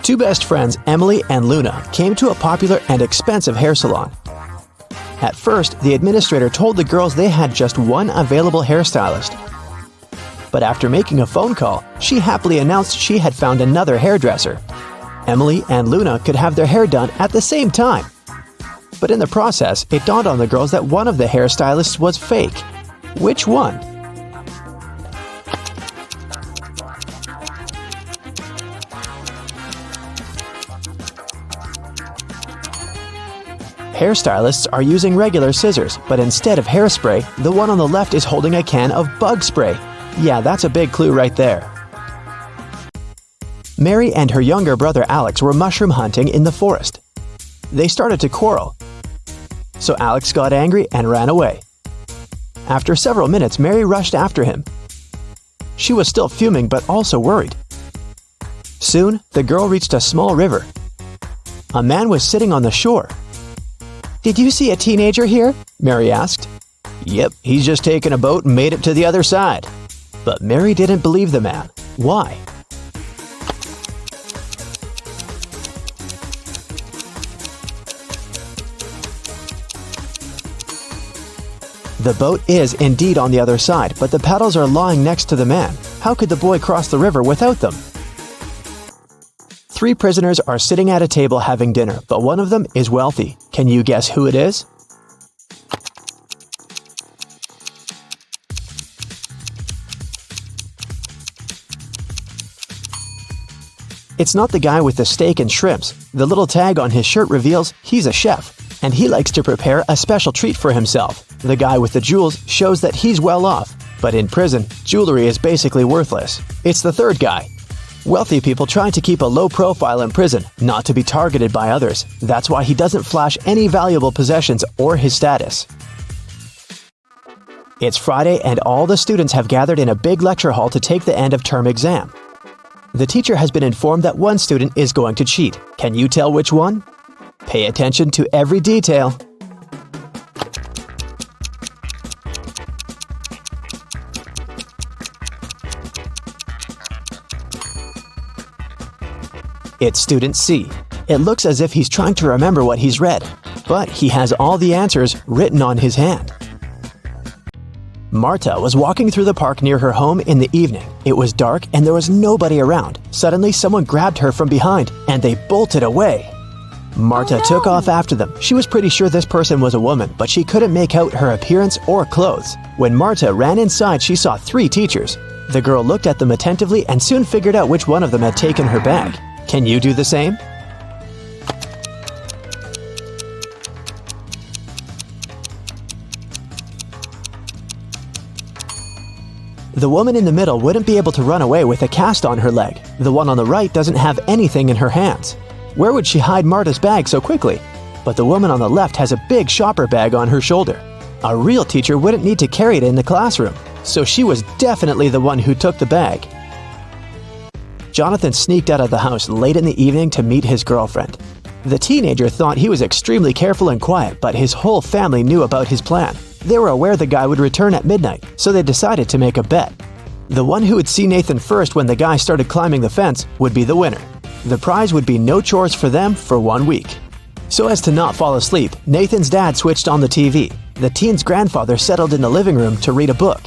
Two best friends, Emily and Luna, came to a popular and expensive hair salon. At first, the administrator told the girls they had just one available hairstylist. But after making a phone call, she happily announced she had found another hairdresser. Emily and Luna could have their hair done at the same time. But in the process, it dawned on the girls that one of the hairstylists was fake. Which one? Hairstylists are using regular scissors, but instead of hairspray, the one on the left is holding a can of bug spray. Yeah, that's a big clue right there. Mary and her younger brother Alex were mushroom hunting in the forest. They started to quarrel, so Alex got angry and ran away. After several minutes, Mary rushed after him. She was still fuming but also worried. Soon, the girl reached a small river. A man was sitting on the shore. "Did you see a teenager here?" Mary asked. "Yep, he's just taken a boat and made it to the other side." But Mary didn't believe the man. Why? The boat is indeed on the other side, but the paddles are lying next to the man. How could the boy cross the river without them? Three prisoners are sitting at a table having dinner, but one of them is wealthy. Can you guess who it is? It's not the guy with the steak and shrimps. The little tag on his shirt reveals he's a chef, and he likes to prepare a special treat for himself. The guy with the jewels shows that he's well off, but in prison, jewelry is basically worthless. It's the third guy. Wealthy people try to keep a low profile in prison, not to be targeted by others. That's why he doesn't flash any valuable possessions or his status. It's Friday and all the students have gathered in a big lecture hall to take the end of term exam. The teacher has been informed that one student is going to cheat. Can you tell which one? Pay attention to every detail. It's student C. It looks as if he's trying to remember what he's read, but he has all the answers written on his hand. Marta was walking through the park near her home in the evening. It was dark and there was nobody around. Suddenly, someone grabbed her from behind and they bolted away. Marta took off after them. She was pretty sure this person was a woman, but she couldn't make out her appearance or clothes. When Marta ran inside, she saw three teachers. The girl looked at them attentively and soon figured out which one of them had taken her bag. Can you do the same? The woman in the middle wouldn't be able to run away with a cast on her leg. The one on the right doesn't have anything in her hands. Where would she hide Marta's bag so quickly? But the woman on the left has a big shopper bag on her shoulder. A real teacher wouldn't need to carry it in the classroom, so she was definitely the one who took the bag. Jonathan sneaked out of the house late in the evening to meet his girlfriend. The teenager thought he was extremely careful and quiet, but his whole family knew about his plan. They were aware the guy would return at midnight, so they decided to make a bet. The one who would see Nathan first when the guy started climbing the fence would be the winner. The prize would be no chores for them for 1 week. So as to not fall asleep, Nathan's dad switched on the TV. The teen's grandfather settled in the living room to read a book.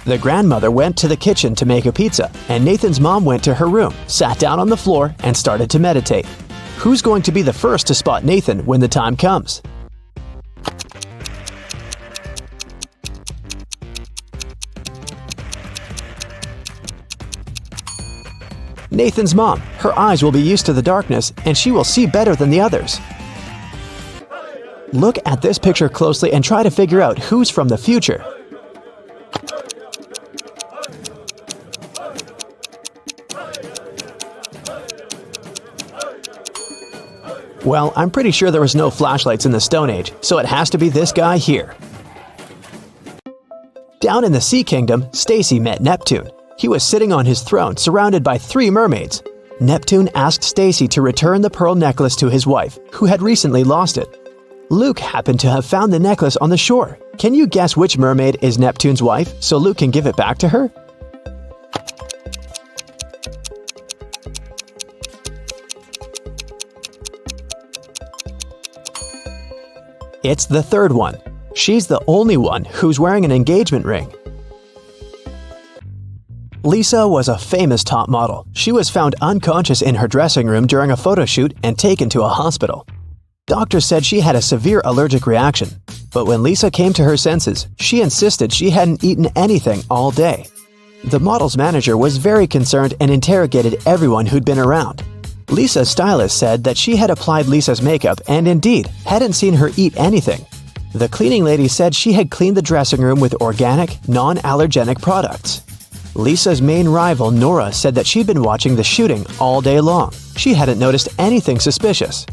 The grandmother went to the kitchen to make a pizza, and Nathan's mom went to her room, sat down on the floor, and started to meditate. Who's going to be the first to spot Nathan when the time comes? Nathan's mom. Her eyes will be used to the darkness, and she will see better than the others. Look at this picture closely and try to figure out who's from the future. Well, I'm pretty sure there was no flashlights in the Stone Age, so it has to be this guy here. Down in the Sea Kingdom, Stacy met Neptune. He was sitting on his throne, surrounded by 3 mermaids. Neptune asked Stacy to return the pearl necklace to his wife, who had recently lost it. Luke happened to have found the necklace on the shore. Can you guess which mermaid is Neptune's wife, so Luke can give it back to her? It's the third one. She's the only one who's wearing an engagement ring. Lisa was a famous top model. She was found unconscious in her dressing room during a photo shoot and taken to a hospital. Doctors said she had a severe allergic reaction, but when Lisa came to her senses, she insisted she hadn't eaten anything all day. The model's manager was very concerned and interrogated everyone who'd been around. Lisa's stylist said that she had applied Lisa's makeup and indeed hadn't seen her eat anything. The cleaning lady said she had cleaned the dressing room with organic, non-allergenic products. Lisa's main rival, Nora, said that she'd been watching the shooting all day long. She hadn't noticed anything suspicious.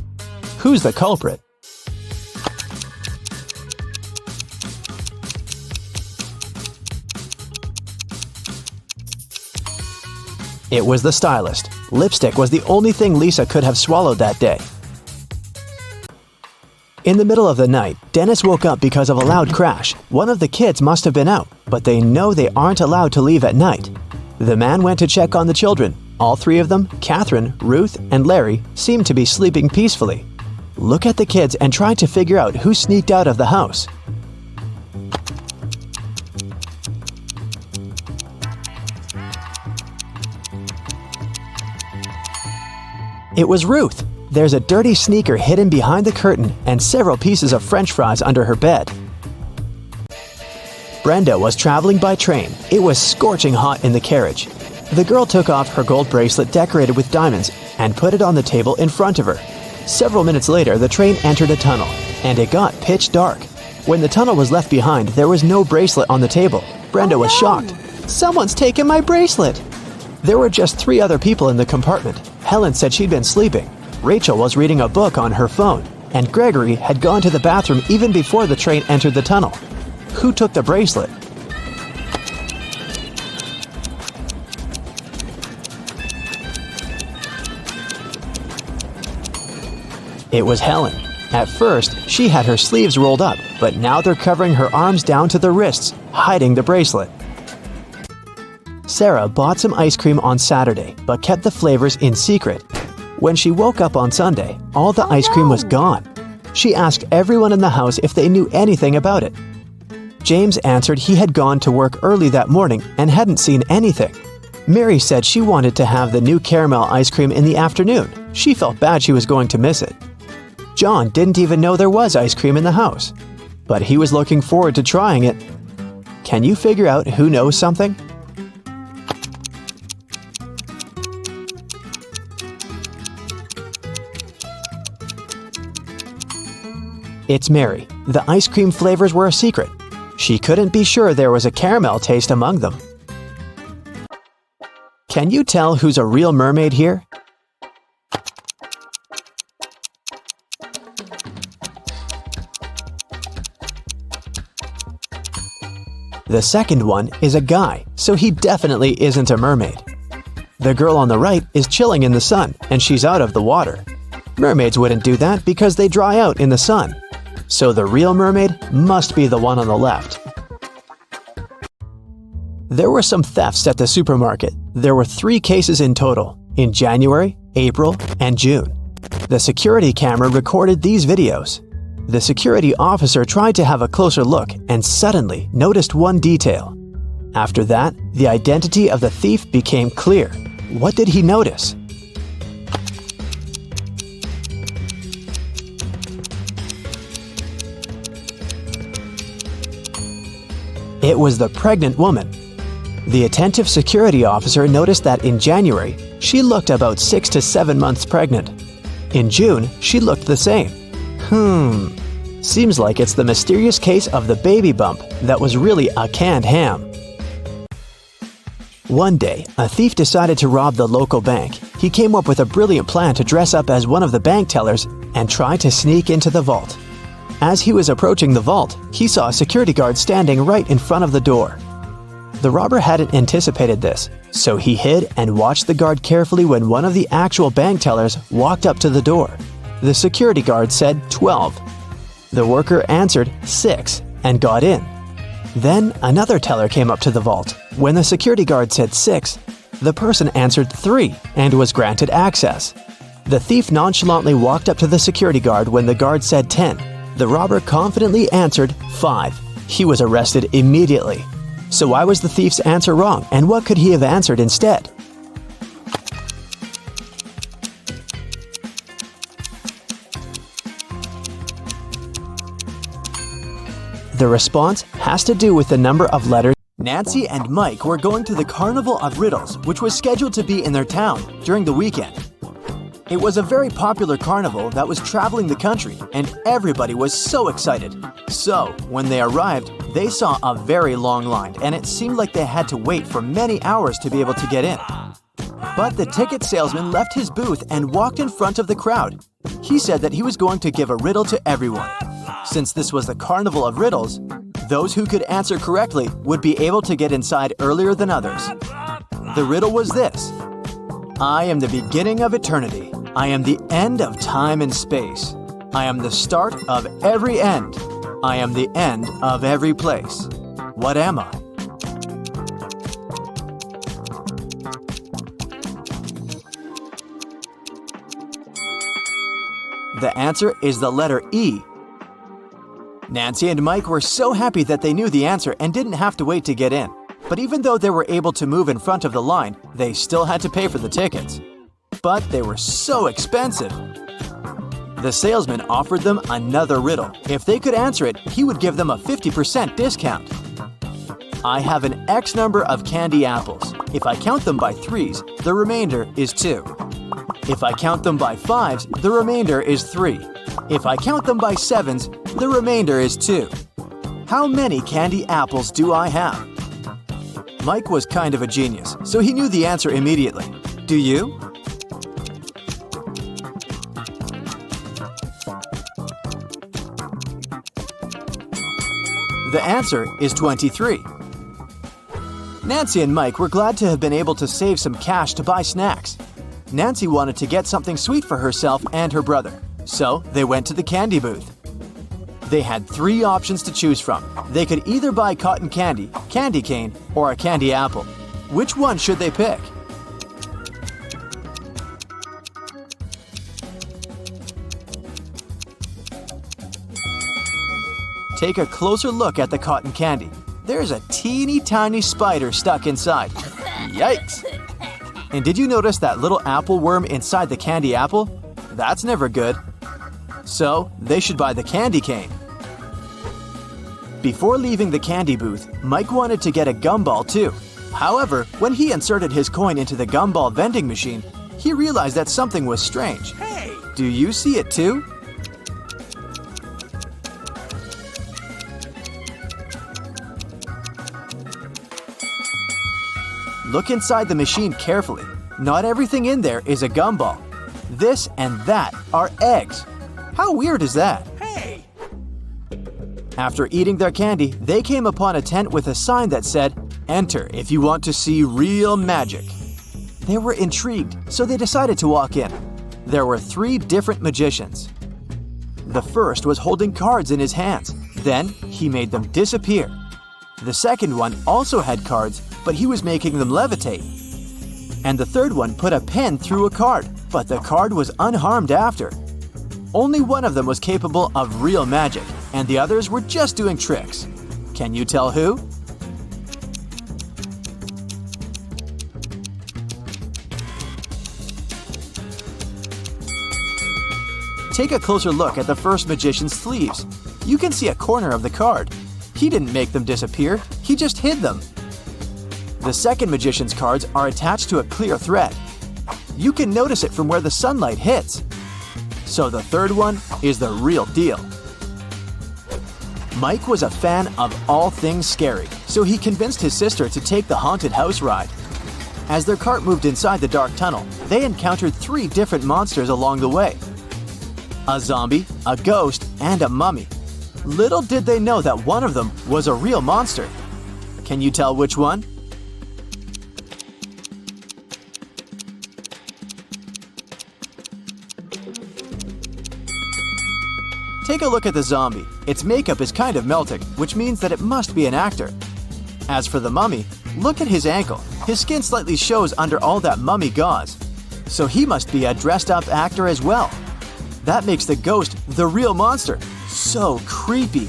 Who's the culprit? It was the stylist. Lipstick was the only thing Lisa could have swallowed that day. In the middle of the night, Dennis woke up because of a loud crash. One of the kids must have been out, but they know they aren't allowed to leave at night. The man went to check on the children. All three of them, Catherine, Ruth, and Larry, seemed to be sleeping peacefully. Look at the kids and try to figure out who sneaked out of the house. It was Ruth. There's a dirty sneaker hidden behind the curtain and several pieces of French fries under her bed. Brenda was traveling by train. It was scorching hot in the carriage. The girl took off her gold bracelet decorated with diamonds and put it on the table in front of her. Several minutes later, the train entered a tunnel, and it got pitch dark. When the tunnel was left behind, there was no bracelet on the table. Brenda was shocked. "Someone's taken my bracelet!" There were just 3 other people in the compartment. Helen said she'd been sleeping. Rachel was reading a book on her phone, and Gregory had gone to the bathroom even before the train entered the tunnel. Who took the bracelet? It was Helen. At first, she had her sleeves rolled up, but now they're covering her arms down to the wrists, hiding the bracelet. Sarah bought some ice cream on Saturday, but kept the flavors in secret. When she woke up on Sunday, all the ice cream was gone. She asked everyone in the house if they knew anything about it. James answered he had gone to work early that morning and hadn't seen anything. Mary said she wanted to have the new caramel ice cream in the afternoon. She felt bad she was going to miss it. John didn't even know there was ice cream in the house, but he was looking forward to trying it. Can you figure out who knows something? It's Mary. The ice cream flavors were a secret. She couldn't be sure there was a caramel taste among them. Can you tell who's a real mermaid here? The second one is a guy, so he definitely isn't a mermaid. The girl on the right is chilling in the sun, and she's out of the water. Mermaids wouldn't do that because they dry out in the sun. So the real mermaid must be the one on the left. There were some thefts at the supermarket. There were 3 cases in total, in January, April, and June. The security camera recorded these videos. The security officer tried to have a closer look and suddenly noticed one detail. After that, the identity of the thief became clear. What did he notice? It was the pregnant woman. The attentive security officer noticed that in January, she looked about 6 to 7 months pregnant. In June, she looked the same. Seems like it's the mysterious case of the baby bump that was really a canned ham. One day, a thief decided to rob the local bank. He came up with a brilliant plan to dress up as one of the bank tellers and try to sneak into the vault. As he was approaching the vault, he saw a security guard standing right in front of the door. The robber hadn't anticipated this, so he hid and watched the guard carefully when one of the actual bank tellers walked up to the door. The security guard said 12. The worker answered 6 and got in. Then another teller came up to the vault. When the security guard said 6, the person answered 3 and was granted access. The thief nonchalantly walked up to the security guard when the guard said 10. The robber confidently answered 5. He was arrested immediately. So why was the thief's answer wrong, and what could he have answered instead? The response has to do with the number of letters. Nancy and Mike were going to the Carnival of Riddles, which was scheduled to be in their town during the weekend. It was a very popular carnival that was traveling the country, and everybody was so excited. So, when they arrived, they saw a very long line, and it seemed like they had to wait for many hours to be able to get in. But the ticket salesman left his booth and walked in front of the crowd. He said that he was going to give a riddle to everyone. Since this was the Carnival of Riddles, those who could answer correctly would be able to get inside earlier than others. The riddle was this: I am the beginning of eternity. I am the end of time and space. I am the start of every end. I am the end of every place. What am I? The answer is the letter E. Nancy and Mike were so happy that they knew the answer and didn't have to wait to get in. But even though they were able to move in front of the line, they still had to pay for the tickets. But they were so expensive. The salesman offered them another riddle. If they could answer it, he would give them a 50% discount. I have an X number of candy apples. If I count them by 3s, the remainder is 2. If I count them by 5s, the remainder is 3. If I count them by 7s, the remainder is 2. How many candy apples do I have? Mike was kind of a genius, so he knew the answer immediately. Do you? The answer is 23. Nancy and Mike were glad to have been able to save some cash to buy snacks. Nancy wanted to get something sweet for herself and her brother, so they went to the candy booth. They had 3 options to choose from. They could either buy cotton candy, candy cane, or a candy apple. Which one should they pick? Take a closer look at the cotton candy. There's a teeny tiny spider stuck inside. Yikes! And did you notice that little apple worm inside the candy apple? That's never good. So, they should buy the candy cane. Before leaving the candy booth, Mike wanted to get a gumball too. However, when he inserted his coin into the gumball vending machine, he realized that something was strange. Hey! Do you see it too? Look inside the machine carefully. Not everything in there is a gumball. This and that are eggs. How weird is that? Hey! After eating their candy, they came upon a tent with a sign that said, "Enter if you want to see real magic." They were intrigued, so they decided to walk in. There were 3 different magicians. The first was holding cards in his hands. Then he made them disappear. The second one also had cards, but he was making them levitate. And the third one put a pen through a card, but the card was unharmed after. Only one of them was capable of real magic, and the others were just doing tricks. Can you tell who? Take a closer look at the first magician's sleeves. You can see a corner of the card. He didn't make them disappear, he just hid them. The second magician's cards are attached to a clear thread. You can notice it from where the sunlight hits. So the third one is the real deal. Mike was a fan of all things scary, so he convinced his sister to take the haunted house ride. As their cart moved inside the dark tunnel, they encountered 3 different monsters along the way: a zombie, a ghost, and a mummy. Little did they know that one of them was a real monster. Can you tell which one? Take a look at the zombie. Its makeup is kind of melting, which means that it must be an actor. As for the mummy, look at his ankle. His skin slightly shows under all that mummy gauze. So he must be a dressed-up actor as well. That makes the ghost the real monster. So creepy.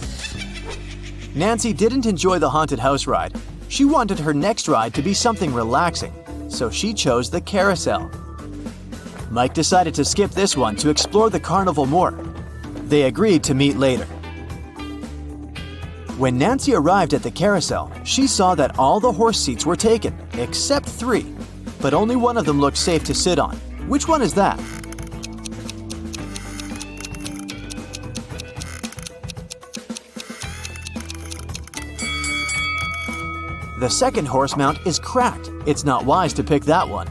Nancy didn't enjoy the haunted house ride. She wanted her next ride to be something relaxing, so she chose the carousel. Mike decided to skip this one to explore the carnival more. They agreed to meet later. When Nancy arrived at the carousel, she saw that all the horse seats were taken, except 3, but only one of them looked safe to sit on. Which one is that? The second horse mount is cracked. It's not wise to pick that one.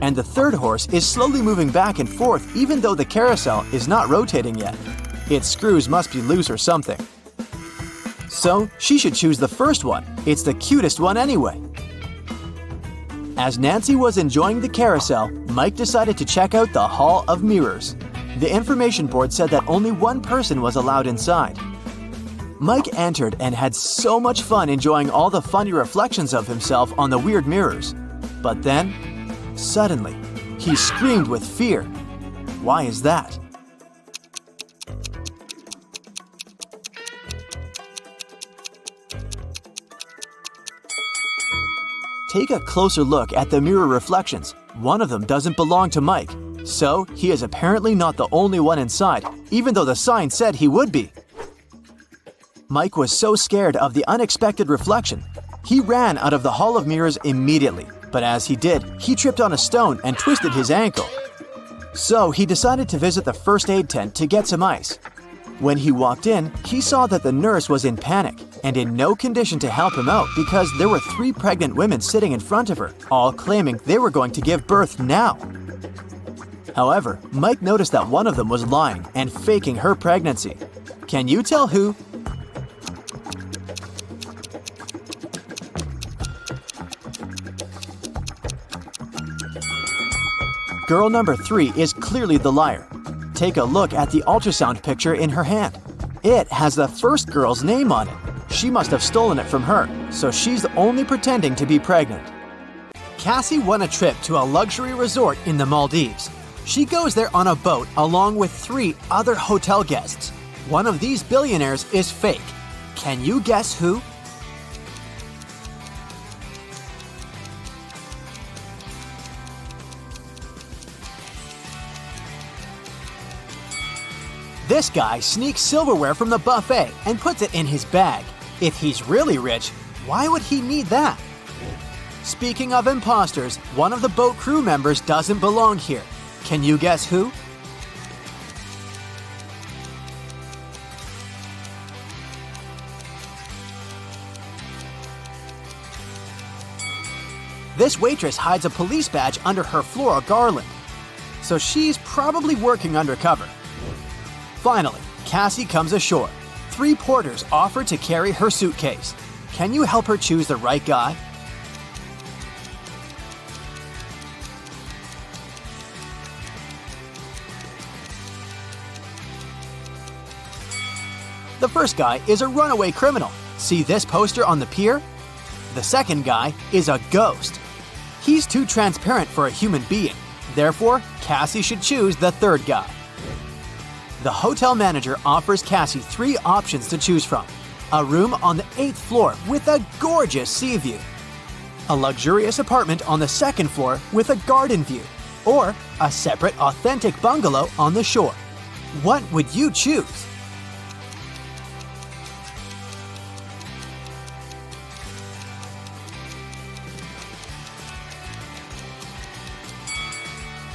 And the third horse is slowly moving back and forth even though the carousel is not rotating yet. Its screws must be loose or something. So she should choose the first one. It's the cutest one anyway. As Nancy was enjoying the carousel, Mike decided to check out the Hall of Mirrors. The information board said that only one person was allowed inside. Mike entered and had so much fun enjoying all the funny reflections of himself on the weird mirrors. But then, suddenly, he screamed with fear. Why is that? Take a closer look at the mirror reflections. One of them doesn't belong to Mike, so he is apparently not the only one inside, even though the sign said he would be. Mike was so scared of the unexpected reflection. He ran out of the Hall of Mirrors immediately, but as he did, he tripped on a stone and twisted his ankle. So he decided to visit the first aid tent to get some ice. When he walked in, he saw that the nurse was in panic and in no condition to help him out because there were 3 pregnant women sitting in front of her, all claiming they were going to give birth now. However, Mike noticed that one of them was lying and faking her pregnancy. Can you tell who? Girl number 3 is clearly the liar. Take a look at the ultrasound picture in her hand. It has the first girl's name on it. She must have stolen it from her, so she's only pretending to be pregnant. Cassie won a trip to a luxury resort in the Maldives. She goes there on a boat along with 3 other hotel guests. One of these billionaires is fake. Can you guess who? This guy sneaks silverware from the buffet and puts it in his bag. If he's really rich, why would he need that? Speaking of imposters, one of the boat crew members doesn't belong here. Can you guess who? This waitress hides a police badge under her floral garland, so she's probably working undercover. Finally, Cassie comes ashore. 3 porters offer to carry her suitcase. Can you help her choose the right guy? The first guy is a runaway criminal. See this poster on the pier? The second guy is a ghost. He's too transparent for a human being. Therefore, Cassie should choose the third guy. The hotel manager offers Cassie 3 options to choose from. A room on the 8th floor with a gorgeous sea view. A luxurious apartment on the 2nd floor with a garden view. Or a separate authentic bungalow on the shore. What would you choose?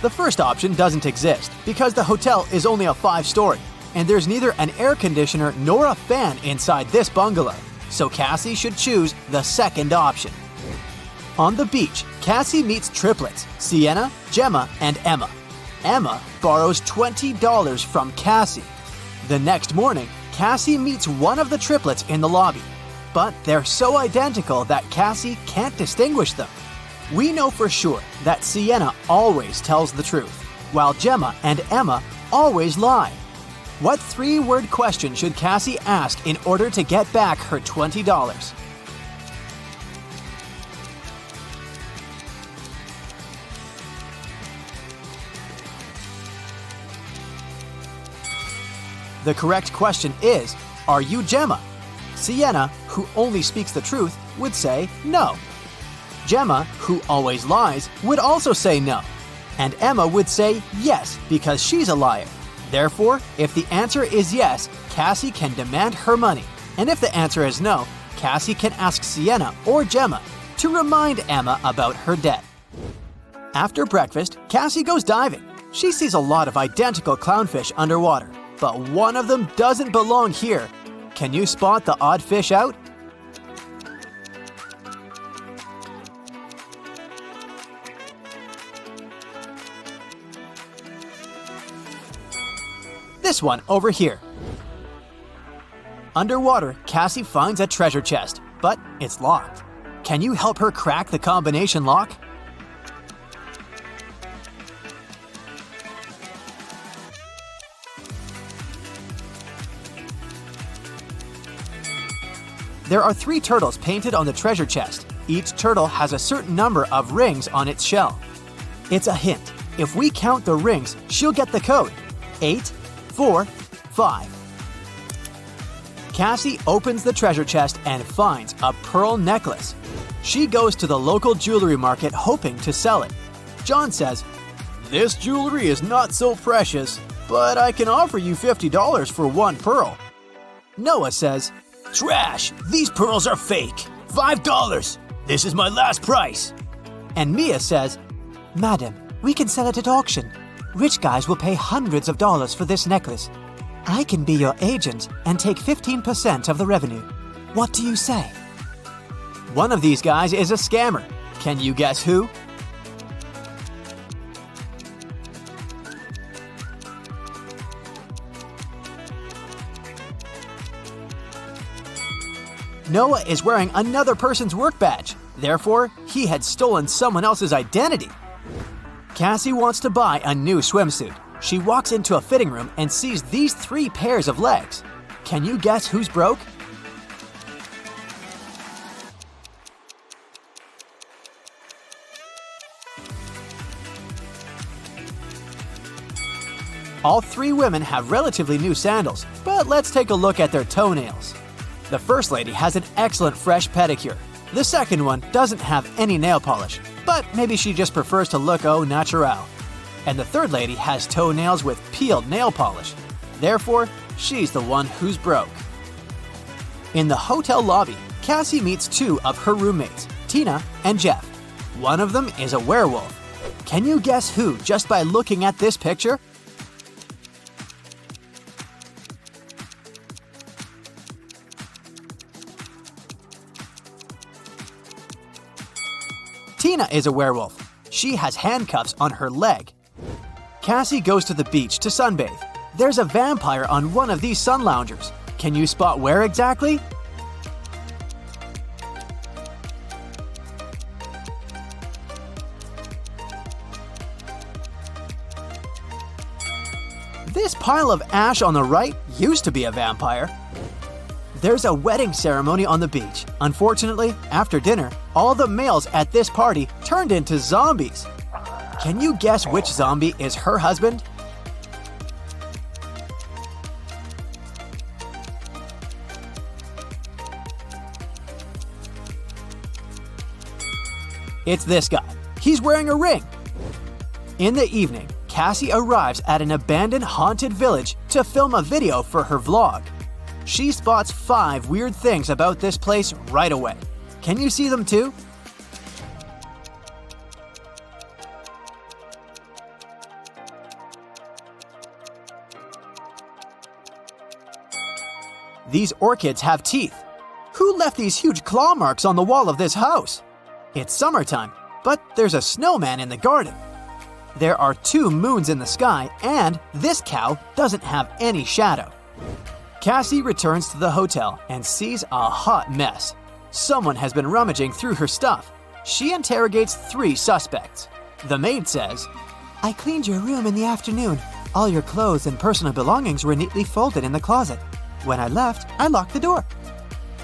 The first option doesn't exist because the hotel is only a 5-story, and there's neither an air conditioner nor a fan inside this bungalow, so Cassie should choose the second option. On the beach, Cassie meets triplets, Sienna, Gemma, and Emma. Emma borrows $20 from Cassie. The next morning, Cassie meets one of the triplets in the lobby, but they're so identical that Cassie can't distinguish them. We know for sure that Sienna always tells the truth, while Gemma and Emma always lie. What 3-word question should Cassie ask in order to get back her $20? The correct question is, are you Gemma? Sienna, who only speaks the truth, would say no. Gemma, who always lies, would also say no. And Emma would say yes because she's a liar. Therefore, if the answer is yes, Cassie can demand her money. And if the answer is no, Cassie can ask Sienna or Gemma to remind Emma about her debt. After breakfast, Cassie goes diving. She sees a lot of identical clownfish underwater, but one of them doesn't belong here. Can you spot the odd fish out? This one over here. Underwater, Cassie finds a treasure chest, but it's locked. Can you help her crack the combination lock? There are 3 turtles painted on the treasure chest. Each turtle has a certain number of rings on its shell. It's a hint. If we count the rings, she'll get the code. 8, 4, 5. Cassie opens the treasure chest and finds a pearl necklace. She goes to the local jewelry market hoping to sell it. John says, "This jewelry is not so precious, but I can offer you $50 for one pearl." Noah says, "Trash! These pearls are fake! $5! This is my last price!" And Mia says, "Madam, we can sell it at auction. Rich guys will pay hundreds of dollars for this necklace. I can be your agent and take 15% of the revenue. What do you say?" One of these guys is a scammer. Can you guess who? Noah is wearing another person's work badge. Therefore, he had stolen someone else's identity. Cassie wants to buy a new swimsuit. She walks into a fitting room and sees these 3 pairs of legs. Can you guess who's broke? All 3 women have relatively new sandals, but let's take a look at their toenails. The first lady has an excellent fresh pedicure. The second one doesn't have any nail polish, but maybe she just prefers to look au naturel. And the third lady has toenails with peeled nail polish. Therefore, she's the one who's broke. In the hotel lobby, Cassie meets 2 of her roommates, Tina and Jeff. One of them is a werewolf. Can you guess who just by looking at this picture? Tina is a werewolf. She has handcuffs on her leg. Cassie goes to the beach to sunbathe. There's a vampire on one of these sun loungers. Can you spot where exactly? This pile of ash on the right used to be a vampire. There's a wedding ceremony on the beach. Unfortunately, after dinner, all the males at this party turned into zombies. Can you guess which zombie is her husband? It's this guy. He's wearing a ring. In the evening, Cassie arrives at an abandoned haunted village to film a video for her vlog. She spots 5 weird things about this place right away. Can you see them too? These orchids have teeth. Who left these huge claw marks on the wall of this house? It's summertime, but there's a snowman in the garden. There are 2 moons in the sky, and this cow doesn't have any shadow. Cassie returns to the hotel and sees a hot mess. Someone has been rummaging through her stuff. She interrogates 3 suspects. The maid says, "I cleaned your room in the afternoon. All your clothes and personal belongings were neatly folded in the closet. When I left, I locked the door."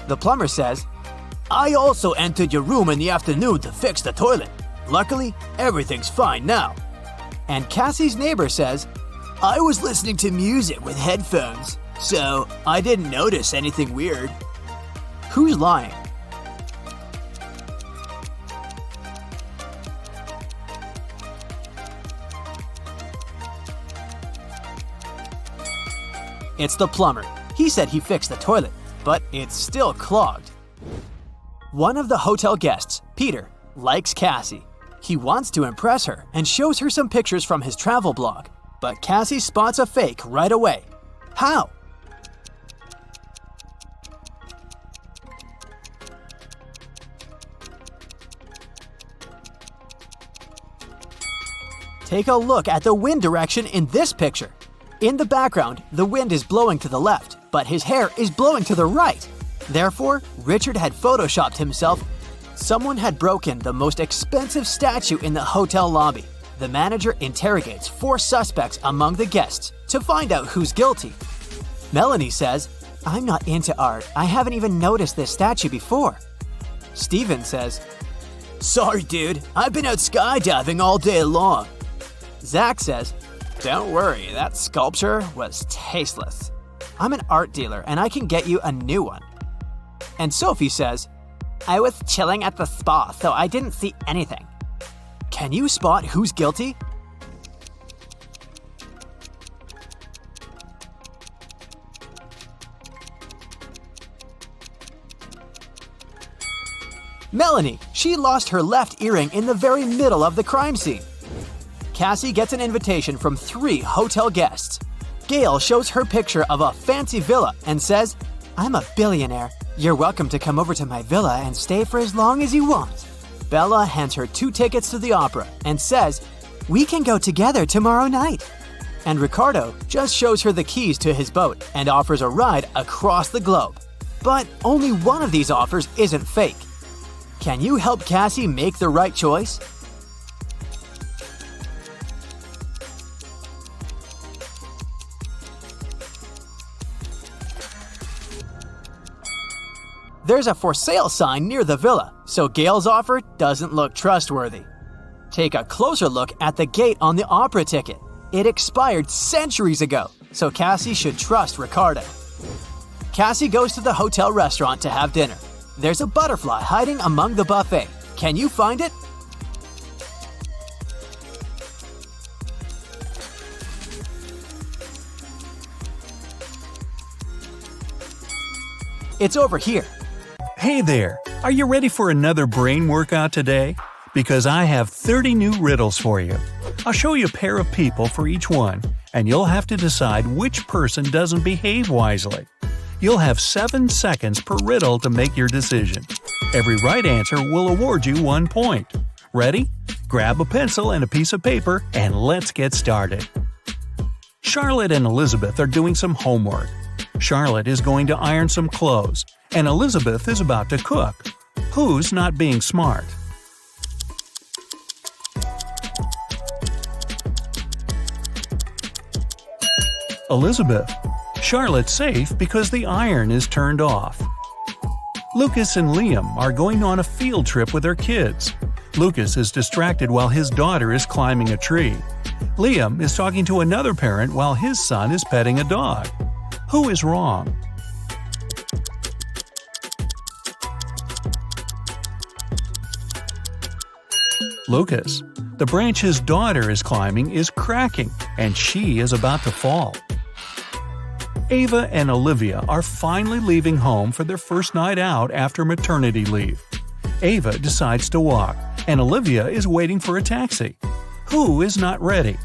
The plumber says, "I also entered your room in the afternoon to fix the toilet. Luckily, everything's fine now." And Cassie's neighbor says, "I was listening to music with headphones. So, I didn't notice anything weird. Who's lying? It's the plumber. He said he fixed the toilet, but it's still clogged. One of the hotel guests, Peter, likes Cassie. He wants to impress her and shows her some pictures from his travel blog, but Cassie spots a fake right away. How? Take a look at the wind direction in this picture. In the background, the wind is blowing to the left, but his hair is blowing to the right. Therefore, Richard had photoshopped himself. Someone had broken the most expensive statue in the hotel lobby. The manager interrogates 4 suspects among the guests to find out who's guilty. Melanie says, "I'm not into art. I haven't even noticed this statue before." Steven says, "Sorry, dude. I've been out skydiving all day long." Zach says, "Don't worry, that sculpture was tasteless. I'm an art dealer and I can get you a new one." And Sophie says, "I was chilling at the spa, so I didn't see anything." Can you spot who's guilty? Melanie, she lost her left earring in the very middle of the crime scene. Cassie gets an invitation from 3 hotel guests. Gail shows her picture of a fancy villa and says, "I'm a billionaire. You're welcome to come over to my villa and stay for as long as you want." Bella hands her 2 tickets to the opera and says, "We can go together tomorrow night." And Ricardo just shows her the keys to his boat and offers a ride across the globe. But only one of these offers isn't fake. Can you help Cassie make the right choice? There's a for sale sign near the villa, so Gail's offer doesn't look trustworthy. Take a closer look at the gate on the opera ticket. It expired centuries ago, so Cassie should trust Ricardo. Cassie goes to the hotel restaurant to have dinner. There's a butterfly hiding among the buffet. Can you find it? It's over here. Hey there! Are you ready for another brain workout today? Because I have 30 new riddles for you. I'll show you a pair of people for each one, and you'll have to decide which person doesn't behave wisely. You'll have 7 seconds per riddle to make your decision. Every right answer will award you 1 point. Ready? Grab a pencil and a piece of paper, and let's get started. Charlotte and Elizabeth are doing some homework. Charlotte is going to iron some clothes, and Elizabeth is about to cook. Who's not being smart? Elizabeth. Charlotte's safe because the iron is turned off. Lucas and Liam are going on a field trip with their kids. Lucas is distracted while his daughter is climbing a tree. Liam is talking to another parent while his son is petting a dog. Who is wrong? Lucas. The branch his daughter is climbing is cracking, and she is about to fall. Ava and Olivia are finally leaving home for their first night out after maternity leave. Ava decides to walk, and Olivia is waiting for a taxi. Who is not ready?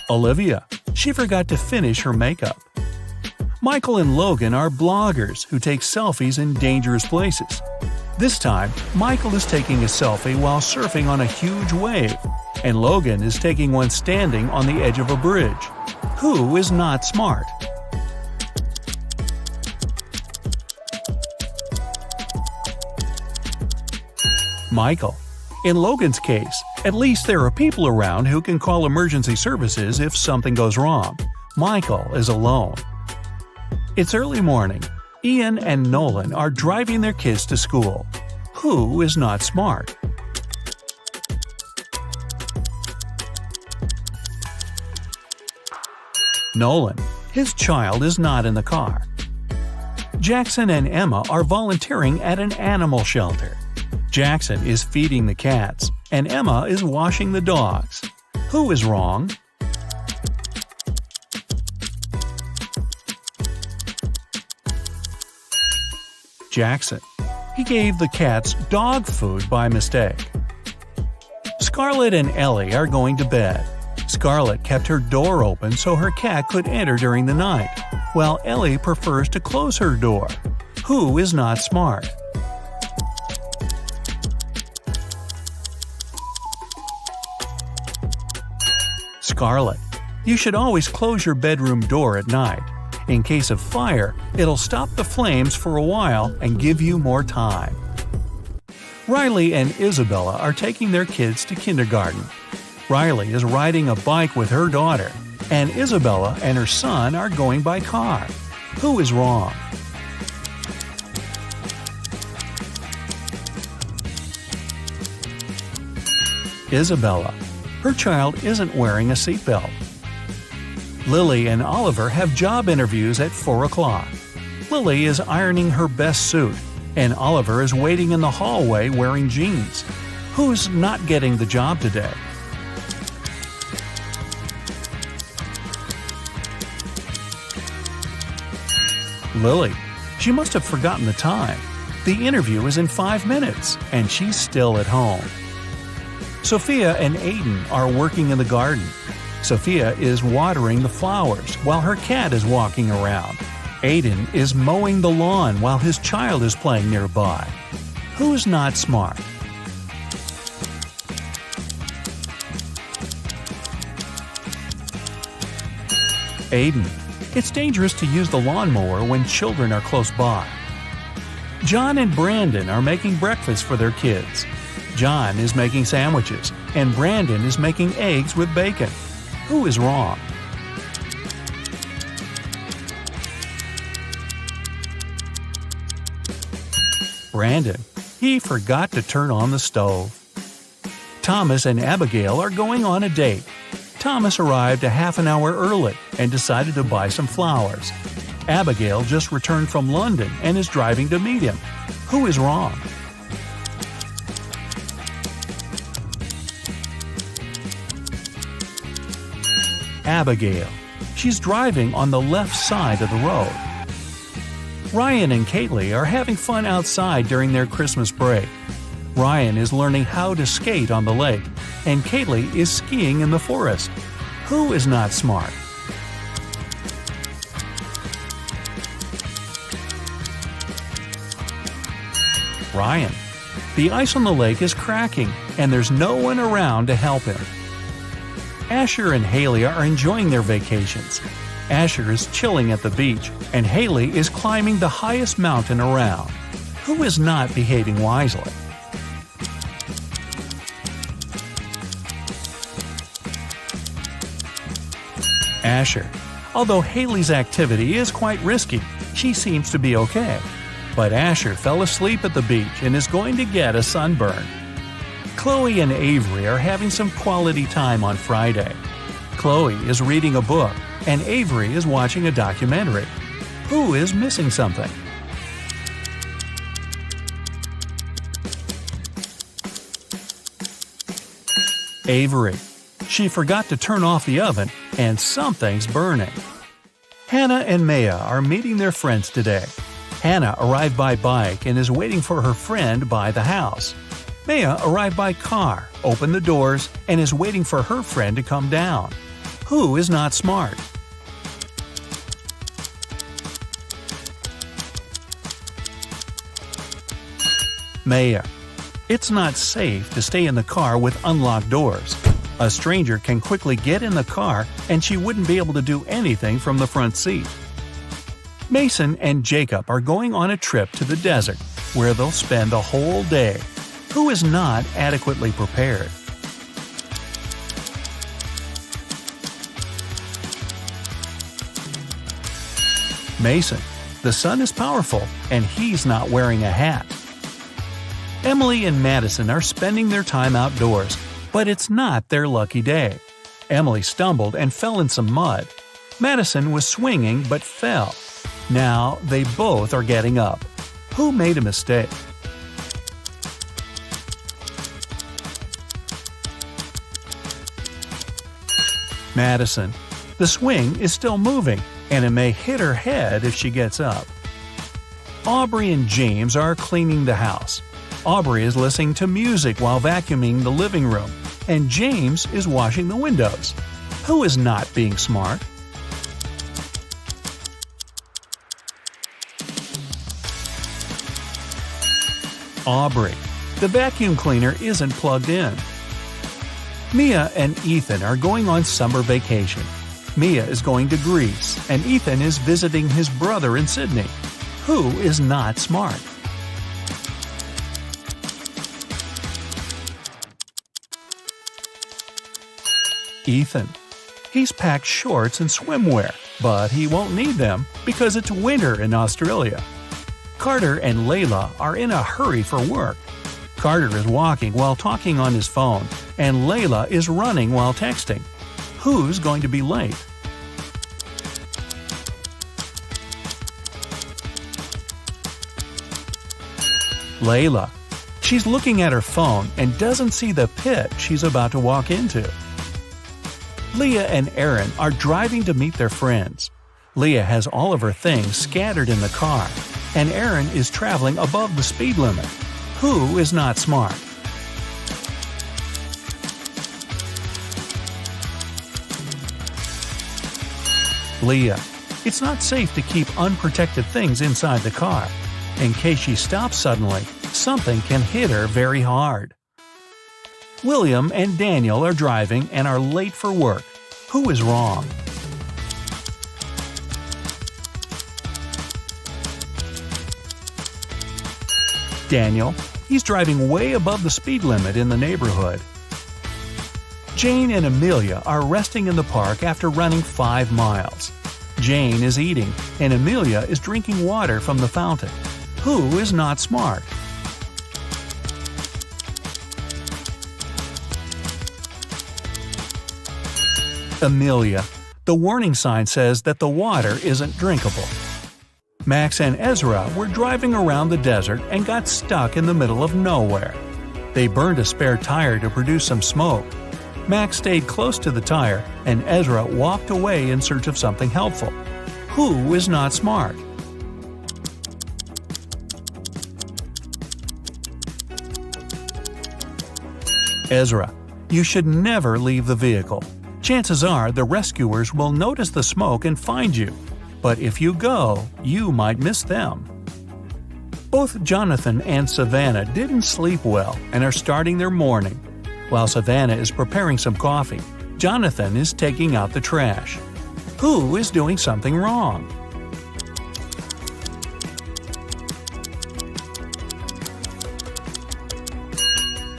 Olivia. She forgot to finish her makeup. Michael and Logan are bloggers who take selfies in dangerous places. This time, Michael is taking a selfie while surfing on a huge wave, and Logan is taking one standing on the edge of a bridge. Who is not smart? Michael. In Logan's case, at least there are people around who can call emergency services if something goes wrong. Michael is alone. It's early morning. Ian and Nolan are driving their kids to school. Who is not smart? Nolan, his child is not in the car. Jackson and Emma are volunteering at an animal shelter. Jackson is feeding the cats, and Emma is washing the dogs. Who is wrong? Jackson. He gave the cats dog food by mistake. Scarlett and Ellie are going to bed. Scarlett kept her door open so her cat could enter during the night, while Ellie prefers to close her door. Who is not smart? Scarlett. You should always close your bedroom door at night. In case of fire, it'll stop the flames for a while and give you more time. Riley and Isabella are taking their kids to kindergarten. Riley is riding a bike with her daughter, and Isabella and her son are going by car. Who is wrong? Isabella. Her child isn't wearing a seatbelt. Lily and Oliver have job interviews at 4 o'clock. Lily is ironing her best suit, and Oliver is waiting in the hallway wearing jeans. Who's not getting the job today? Lily. She must have forgotten the time. The interview is in 5 minutes, and she's still at home. Sophia and Aiden are working in the garden. Sophia is watering the flowers while her cat is walking around. Aiden is mowing the lawn while his child is playing nearby. Who's not smart? Aiden. It's dangerous to use the lawnmower when children are close by. John and Brandon are making breakfast for their kids. John is making sandwiches, and Brandon is making eggs with bacon. Who is wrong? Brandon. He forgot to turn on the stove. Thomas and Abigail are going on a date. Thomas arrived a half an hour early and decided to buy some flowers. Abigail just returned from London and is driving to meet him. Who is wrong? Abigail. She's driving on the left side of the road. Ryan and Kaylee are having fun outside during their Christmas break. Ryan is learning how to skate on the lake, and Kaylee is skiing in the forest. Who is not smart? Ryan. The ice on the lake is cracking, and there's no one around to help him. Asher and Haley are enjoying their vacations. Asher is chilling at the beach, and Haley is climbing the highest mountain around. Who is not behaving wisely? Asher. Although Haley's activity is quite risky, she seems to be okay. But Asher fell asleep at the beach and is going to get a sunburn. Chloe and Avery are having some quality time on Friday. Chloe is reading a book, and Avery is watching a documentary. Who is missing something? Avery. She forgot to turn off the oven, and something's burning. Hannah and Maya are meeting their friends today. Hannah arrived by bike and is waiting for her friend by the house. Maya arrived by car, opened the doors, and is waiting for her friend to come down. Who is not smart? Maya. It's not safe to stay in the car with unlocked doors. A stranger can quickly get in the car and she wouldn't be able to do anything from the front seat. Mason and Jacob are going on a trip to the desert, where they'll spend the whole day. Who is not adequately prepared? Mason. The sun is powerful, and he's not wearing a hat. Emily and Madison are spending their time outdoors, but it's not their lucky day. Emily stumbled and fell in some mud. Madison was swinging but fell. Now they both are getting up. Who made a mistake? Madison. The swing is still moving, and it may hit her head if she gets up. Aubrey and James are cleaning the house. Aubrey is listening to music while vacuuming the living room, and James is washing the windows. Who is not being smart? Aubrey. The vacuum cleaner isn't plugged in. Mia and Ethan are going on summer vacation. Mia is going to Greece, and Ethan is visiting his brother in Sydney. Who is not smart? Ethan. He's packed shorts and swimwear, but he won't need them because it's winter in Australia. Carter and Layla are in a hurry for work. Carter is walking while talking on his phone, and Layla is running while texting. Who's going to be late? Layla. She's looking at her phone and doesn't see the pit she's about to walk into. Leah and Aaron are driving to meet their friends. Leah has all of her things scattered in the car, and Aaron is traveling above the speed limit. Who is not smart? Leah. It's not safe to keep unprotected things inside the car. In case she stops suddenly, something can hit her very hard. William and Daniel are driving and are late for work. Who is wrong? Daniel. He's driving way above the speed limit in the neighborhood. Jane and Amelia are resting in the park after running 5 miles. Jane is eating, and Amelia is drinking water from the fountain. Who is not smart? Amelia. The warning sign says that the water isn't drinkable. Max and Ezra were driving around the desert and got stuck in the middle of nowhere. They burned a spare tire to produce some smoke. Max stayed close to the tire, and Ezra walked away in search of something helpful. Who is not smart? Ezra. You should never leave the vehicle. Chances are the rescuers will notice the smoke and find you. But if you go, you might miss them. Both Jonathan and Savannah didn't sleep well and are starting their morning. While Savannah is preparing some coffee, Jonathan is taking out the trash. Who is doing something wrong?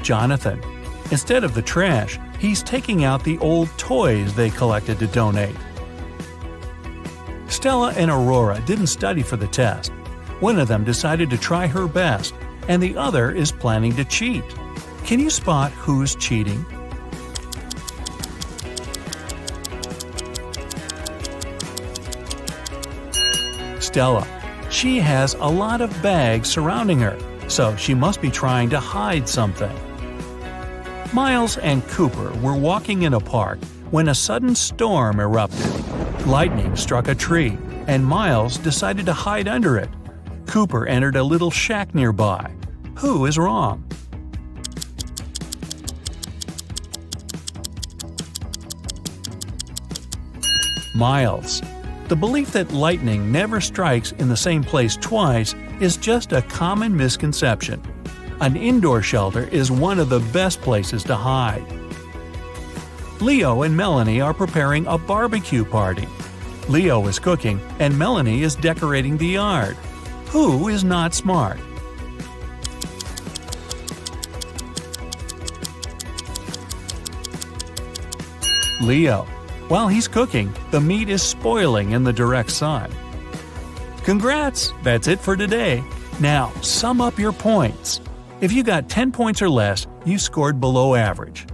Jonathan. Instead of the trash, he's taking out the old toys they collected to donate. Stella and Aurora didn't study for the test. One of them decided to try her best, and the other is planning to cheat. Can you spot who's cheating? Stella. She has a lot of bags surrounding her, so she must be trying to hide something. Miles and Cooper were walking in a park when a sudden storm erupted. Lightning struck a tree, and Miles decided to hide under it. Cooper entered a little shack nearby. Who is wrong? Miles. The belief that lightning never strikes in the same place twice is just a common misconception. An indoor shelter is one of the best places to hide. Leo and Melanie are preparing a barbecue party. Leo is cooking, and Melanie is decorating the yard. Who is not smart? Leo. While he's cooking, the meat is spoiling in the direct sun. Congrats! That's it for today. Now, sum up your points. If you got 10 points or less, you scored below average.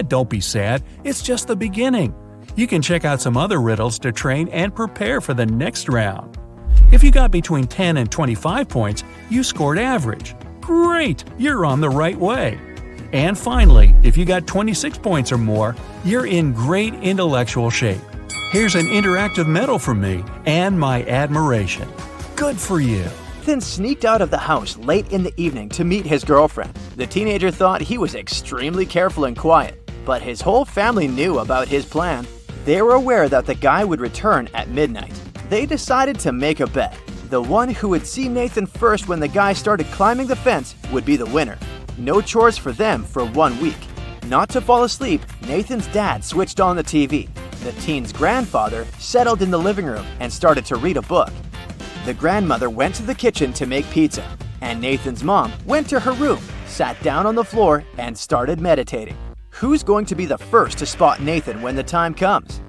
Don't be sad, it's just the beginning. You can check out some other riddles to train and prepare for the next round. If you got between 10 and 25 points, you scored average. Great! You're on the right way. And finally, if you got 26 points or more, you're in great intellectual shape. Here's an interactive medal from me and my admiration. Good for you. Nathan sneaked out of the house late in the evening to meet his girlfriend. The teenager thought he was extremely careful and quiet, but his whole family knew about his plan. They were aware that the guy would return at midnight. They decided to make a bet. The one who would see Nathan first when the guy started climbing the fence would be the winner. No chores for them for 1 week. Not to fall asleep, Nathan's dad switched on the TV. The teen's grandfather settled in the living room and started to read a book. The grandmother went to the kitchen to make pizza, and Nathan's mom went to her room, sat down on the floor, and started meditating. Who's going to be the first to spot Nathan when the time comes?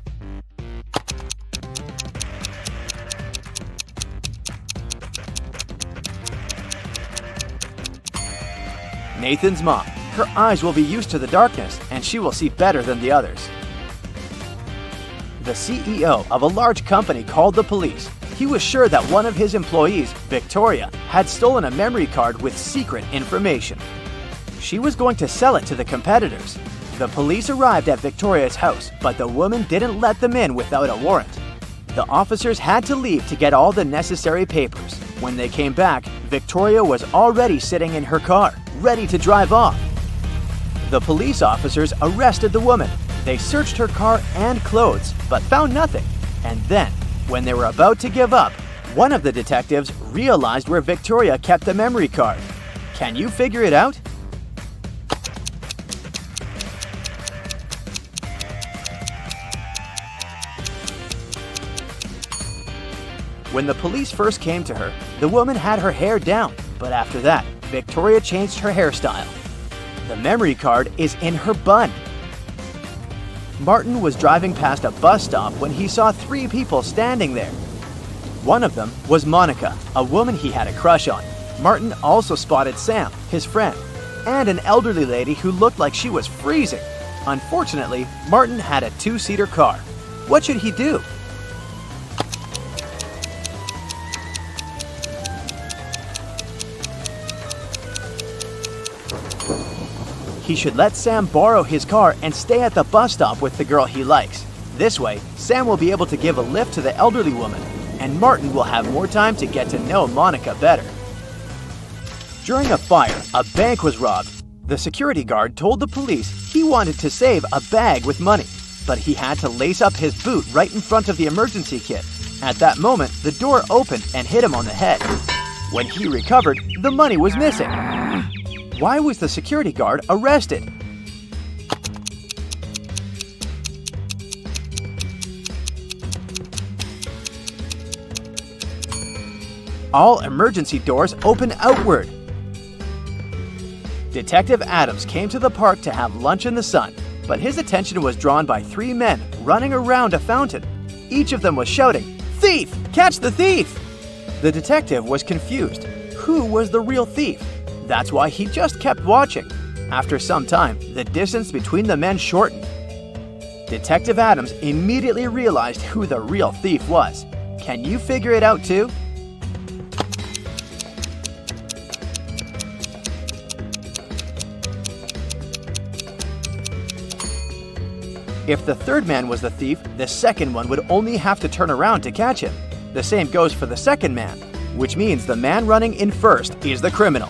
Nathan's mom. Her eyes will be used to the darkness, and she will see better than the others. The CEO of a large company called the police. He was sure that one of his employees, Victoria, had stolen a memory card with secret information. She was going to sell it to the competitors. The police arrived at Victoria's house, but the woman didn't let them in without a warrant. The officers had to leave to get all the necessary papers. When they came back, Victoria was already sitting in her car, ready to drive off. The police officers arrested the woman. They searched her car and clothes, but found nothing. And then, when they were about to give up, one of the detectives realized where Victoria kept the memory card. Can you figure it out? When the police first came to her, the woman had her hair down, but after that, Victoria changed her hairstyle. The memory card is in her bun. Martin was driving past a bus stop when he saw 3 people standing there. One of them was Monica, a woman he had a crush on. Martin also spotted Sam, his friend, and an elderly lady who looked like she was freezing. Unfortunately, Martin had a 2-seater car. What should he do? He should let Sam borrow his car and stay at the bus stop with the girl he likes. This way, Sam will be able to give a lift to the elderly woman, and Martin will have more time to get to know Monica better. During a fire, a bank was robbed. The security guard told the police he wanted to save a bag with money, but he had to lace up his boot right in front of the emergency kit. At that moment, the door opened and hit him on the head. When he recovered, the money was missing. Why was the security guard arrested? All emergency doors open outward. Detective Adams came to the park to have lunch in the sun, but his attention was drawn by 3 men running around a fountain. Each of them was shouting, "Thief! Catch the thief!" The detective was confused. Who was the real thief? That's why he just kept watching. After some time, the distance between the men shortened. Detective Adams immediately realized who the real thief was. Can you figure it out too? If the third man was the thief, the second one would only have to turn around to catch him. The same goes for the second man, which means the man running in first is the criminal.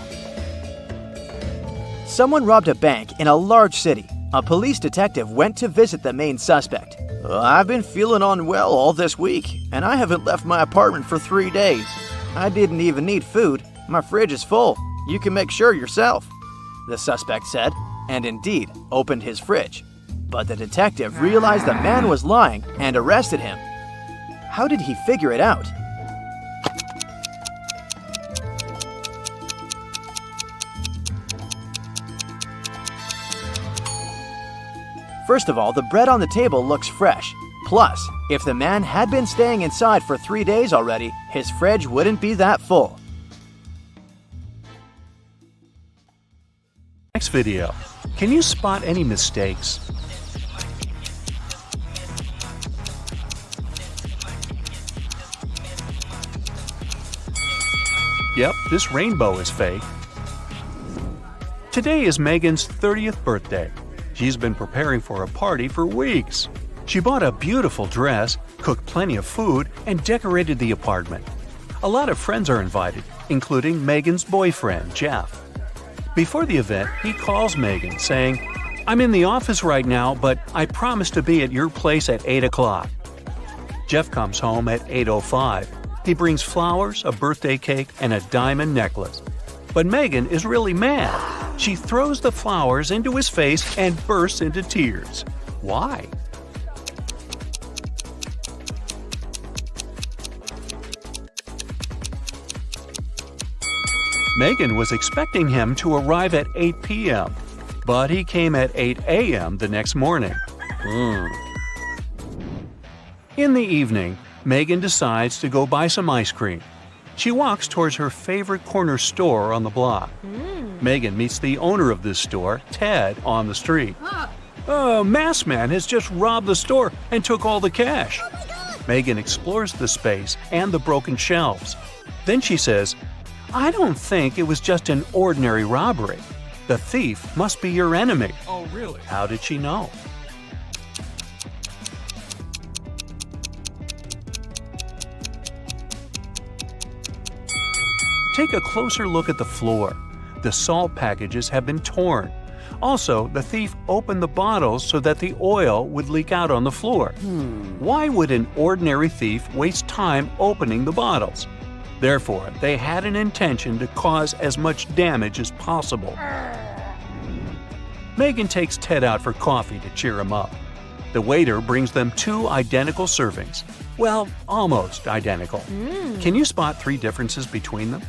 Someone robbed a bank in a large city. A police detective went to visit the main suspect. "I've been feeling unwell all this week, and I haven't left my apartment for 3 days. I didn't even need food. My fridge is full. You can make sure yourself," the suspect said, and indeed opened his fridge. But the detective realized the man was lying and arrested him. How did he figure it out? First of all, the bread on the table looks fresh. Plus, if the man had been staying inside for 3 days already, his fridge wouldn't be that full. Next video. Can you spot any mistakes? this rainbow is fake. Today is Megan's 30th birthday. She's been preparing for a party for weeks. She bought a beautiful dress, cooked plenty of food, and decorated the apartment. A lot of friends are invited, including Megan's boyfriend, Jeff. Before the event, he calls Megan, saying, "I'm in the office right now, but I promise to be at your place at 8 o'clock." Jeff comes home at 8:05. He brings flowers, a birthday cake, and a diamond necklace. But Megan is really mad. She throws the flowers into his face and bursts into tears. Why? Megan was expecting him to arrive at 8 p.m., but he came at 8 a.m. the next morning. In the evening, Megan decides to go buy some ice cream. She walks towards her favorite corner store on the block. Megan meets the owner of this store, Ted, on the street. "A masked man has just robbed the store and took all the cash." Megan explores the space and the broken shelves. Then she says, "I don't think it was just an ordinary robbery. The thief must be your enemy." Oh, really? How did she know? Take a closer look at the floor. The salt packages have been torn. Also, the thief opened the bottles so that the oil would leak out on the floor. Why would an ordinary thief waste time opening the bottles? Therefore, they had an intention to cause as much damage as possible. Megan takes Ted out for coffee to cheer him up. The waiter brings them 2 identical servings. Well, almost identical. Can you spot 3 differences between them?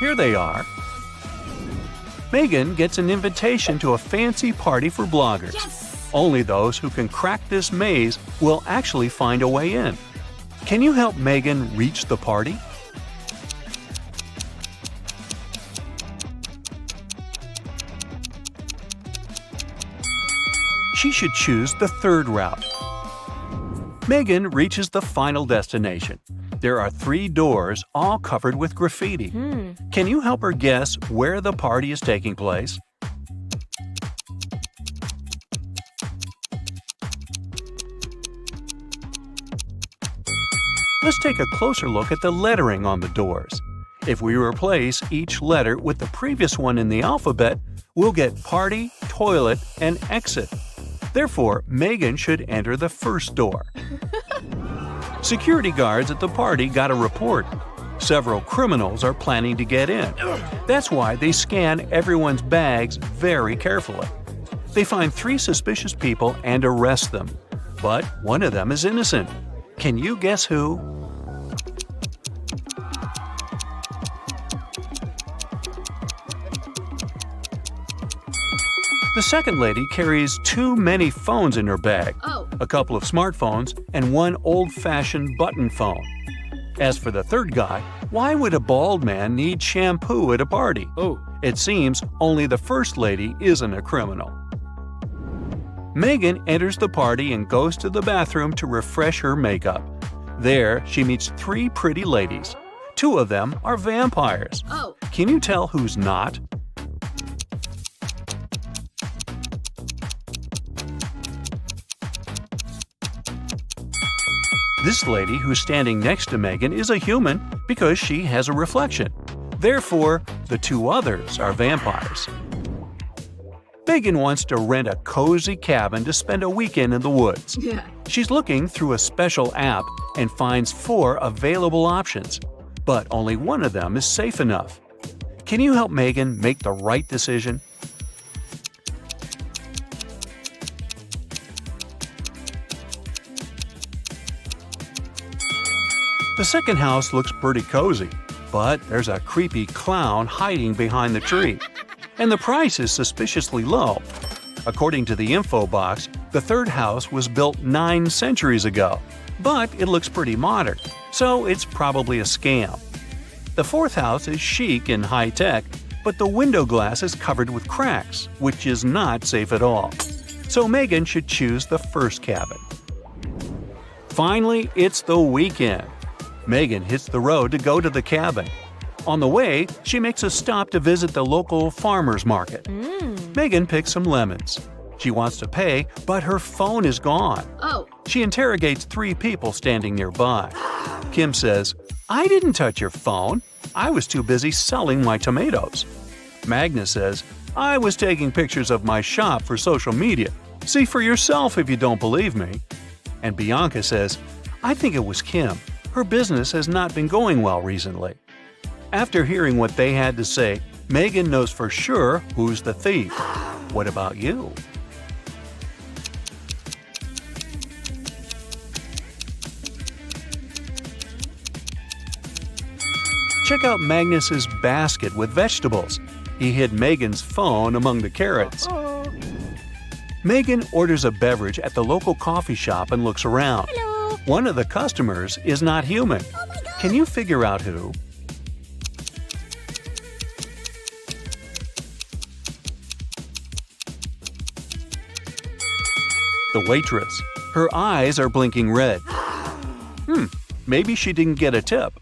Here they are. Megan gets an invitation to a fancy party for bloggers. Yes! Only those who can crack this maze will actually find a way in. Can you help Megan reach the party? She should choose the 3rd route. Megan reaches the final destination. There are 3 doors, all covered with graffiti. Can you help her guess where the party is taking place? Let's take a closer look at the lettering on the doors. If we replace each letter with the previous one in the alphabet, we'll get party, toilet, and exit. Therefore, Megan should enter the 1st door. Security guards at the party got a report. Several criminals are planning to get in. That's why they scan everyone's bags very carefully. They find 3 suspicious people and arrest them. But one of them is innocent. Can you guess who? The second lady carries too many phones in her bag. A couple of smartphones and one old-fashioned button phone. As for the third guy, why would a bald man need shampoo at a party? It seems only the first lady isn't a criminal. Megan enters the party and goes to the bathroom to refresh her makeup. There, she meets 3 pretty ladies. 2 of them are vampires. Can you tell who's not? This lady who's standing next to Megan is a human because she has a reflection. Therefore, the 2 others are vampires. Megan wants to rent a cozy cabin to spend a weekend in the woods. She's looking through a special app and finds 4 available options, but only one of them is safe enough. Can you help Megan make the right decision? The second house looks pretty cozy, but there's a creepy clown hiding behind the tree. And the price is suspiciously low. According to the info box, the third house was built 9 centuries ago, but it looks pretty modern, so it's probably a scam. The fourth house is chic and high-tech, but the window glass is covered with cracks, which is not safe at all. so Megan should choose the first cabin. Finally, it's the weekend. Megan hits the road to go to the cabin. On the way, she makes a stop to visit the local farmer's market. Megan picks some lemons. She wants to pay, but her phone is gone. Oh. She interrogates 3 people standing nearby. Kim says, "I didn't touch your phone. I was too busy selling my tomatoes." Magna says, "I was taking pictures of my shop for social media. See for yourself if you don't believe me." And Bianca says, "I think it was Kim. Her business has not been going well recently." After hearing what they had to say, Megan knows for sure who's the thief. What about you? Check out Magnus's basket with vegetables. He hid Megan's phone among the carrots. Megan orders a beverage at the local coffee shop and looks around. Hello. One of the customers is not human. Oh my God. Can you figure out who? The waitress. Her eyes are blinking red. Maybe she didn't get a tip.